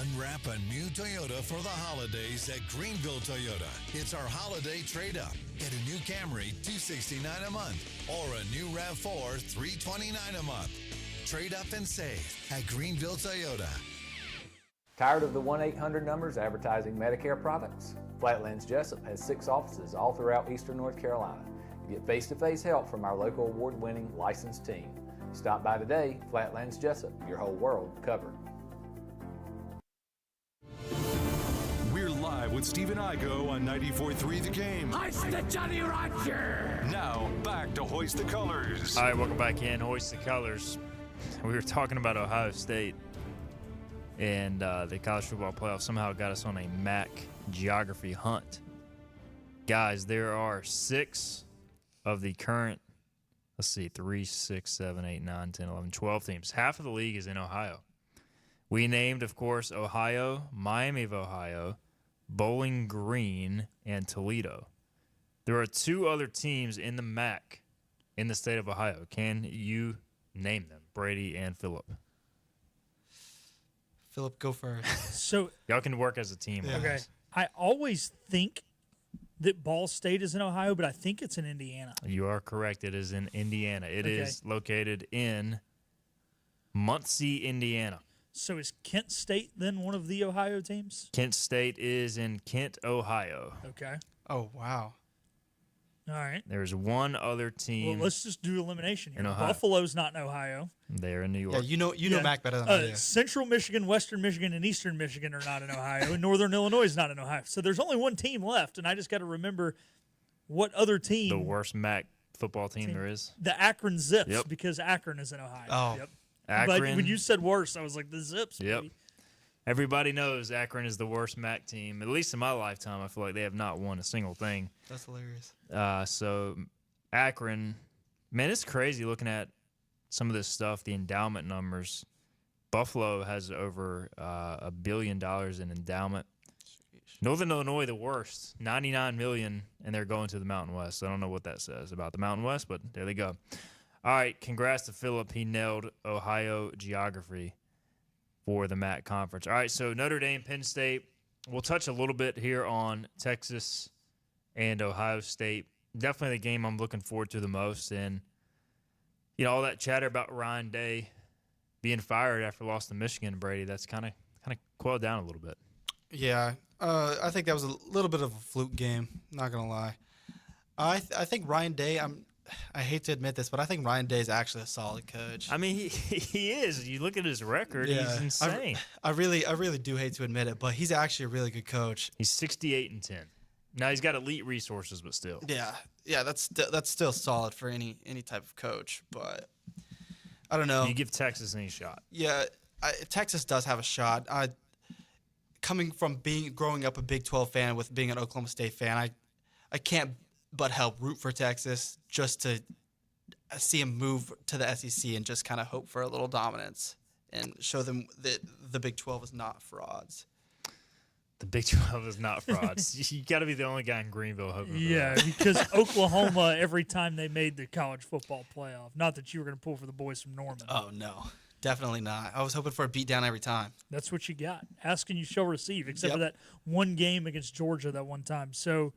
Unwrap a new Toyota for the holidays at Greenville Toyota. It's our holiday trade-up. Get a new Camry, $269 a month, or a new RAV4, $329 a month. Trade up and save at Greenville Toyota. Tired of the 1-800 numbers advertising Medicare products? Flatlands Jessup has 6 offices all throughout eastern North Carolina. You get face-to-face help from our local award-winning licensed team. Stop by today. Flatlands Jessup, your whole world covered. We're live with Stephen Igo on 94.3 The Game. Hoist the Johnny Roger! Now, back to Hoist the Colors. All right, welcome back in. Hoist the Colors. We were talking about Ohio State, and the college football playoff somehow got us on a MAC geography hunt. Guys, there are 6 of the current, 3, 6, 7, 8, 9, 10, 11, 12 teams. Half of the league is in Ohio. We named, of course, Ohio, Miami of Ohio, Bowling Green, and Toledo. There are 2 other teams in the MAC in the state of Ohio. Can you name them? Brady and Phillip. Phillip, go first. So y'all can work as a team. Yeah. Okay. I always think that Ball State is in Ohio, but I think it's in Indiana. You are correct. It is in Indiana. It is located in Muncie, Indiana. So is Kent State then one of the Ohio teams? Kent State is in Kent, Ohio. Okay. Oh, wow. All right. There's one other team. Well, let's just do elimination here. In Ohio. Buffalo's not in Ohio. They're in New York. Yeah, you know Mac better than I do. Central Michigan, Western Michigan, and Eastern Michigan are not in Ohio, and Northern Illinois is not in Ohio. So there's only one team left, and I just got to remember what other team. The worst MAC football team there is. The Akron Zips, Yep. because Akron is in Ohio. Oh. Yep. Akron. But when you said worse, I was like, the Zips. Yep. Baby. Everybody knows Akron is the worst MAC team. At least in my lifetime, I feel like they have not won a single thing. That's hilarious. So Akron, man, it's crazy looking at some of this stuff, the endowment numbers. Buffalo has over $1 billion in endowment. Northern Illinois, the worst, $99 million, and they're going to the Mountain West. I don't know what that says about the Mountain West, but there they go. All right, congrats to Phillip. He nailed Ohio geography for the MAC conference. All right, so Notre Dame, Penn State. We'll touch a little bit here on Texas and Ohio State. Definitely the game I'm looking forward to the most. And, you know, all that chatter about Ryan Day being fired after loss to Michigan, Brady, that's kind of quelled down a little bit. Yeah, I think that was a little bit of a fluke game, not going to lie. I think Ryan Day, I hate to admit this, but I think Ryan Day is actually a solid coach. I mean, he is. You look at his record, he's insane. I really do hate to admit it, but he's actually a really good coach. He's 68-10. Now he's got elite resources, but still. Yeah, that's still solid for any type of coach. But I don't know. Do you give Texas any shot? Yeah, Texas does have a shot. Coming from growing up a Big 12 fan with being an Oklahoma State fan, I can't but help root for Texas just to see them move to the SEC and just kind of hope for a little dominance and show them that the Big 12 is not frauds. The Big 12 is not frauds. You got to be the only guy in Greenville hoping for Yeah, that. because Oklahoma, every time they made the college football playoff, not that you were going to pull for the boys from Norman. Oh, no. Definitely not. I was hoping for a beatdown every time. That's what you got. Ask and you shall receive, except for Yep. that one game against Georgia that one time. So,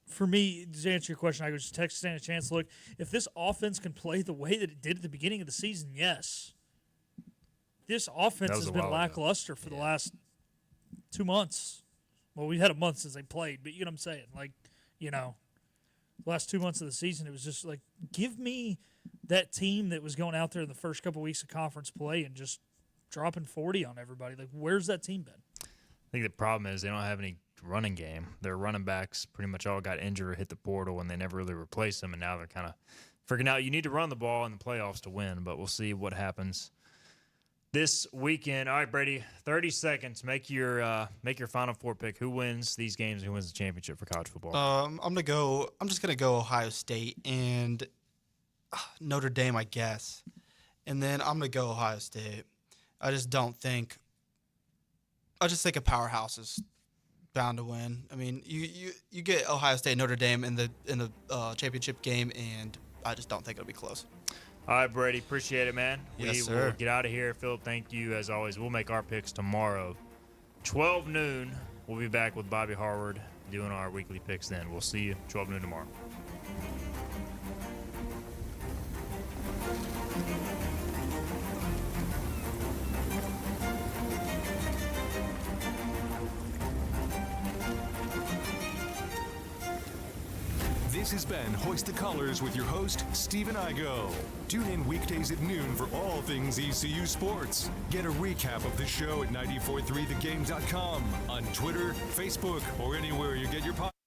for me, to answer your question, I go just Texas stand a chance. Look, if this offense can play the way that it did at the beginning of the season, yes. This offense has been lackluster for the last 2 months. Well, we had a month since they played, but you know what I'm saying? Like, the last 2 months of the season, it was just like, give me that team that was going out there in the first couple weeks of conference play and just dropping 40 on everybody. Like, where's that team been? I think the problem is they don't have any running game. Their running backs pretty much all got injured or hit the portal, and they never really replaced them, and now they're kind of figuring out you need to run the ball in the playoffs to win, but we'll see what happens this weekend. All right, Brady, 30 seconds. Make your Final Four pick. Who wins these games? Who wins the championship for college football? I'm just gonna go Ohio State and Notre Dame, I guess, and then I'm gonna go Ohio State. I just think a powerhouse is bound to win. I mean, you get Ohio State, Notre Dame in the championship game, and I just don't think it'll be close. All right, Brady, appreciate it, man. Yes, we will sir. get out of here. Philip, thank you as always. We'll make our picks tomorrow, 12 noon. We'll be back with Bobby Harward doing our weekly picks then. We'll see you 12 noon tomorrow. This has been Hoist the Colors with your host, Stephen Igo. Tune in weekdays at noon for all things ECU sports. Get a recap of the show at 943thegame.com, on Twitter, Facebook, or anywhere you get your podcast.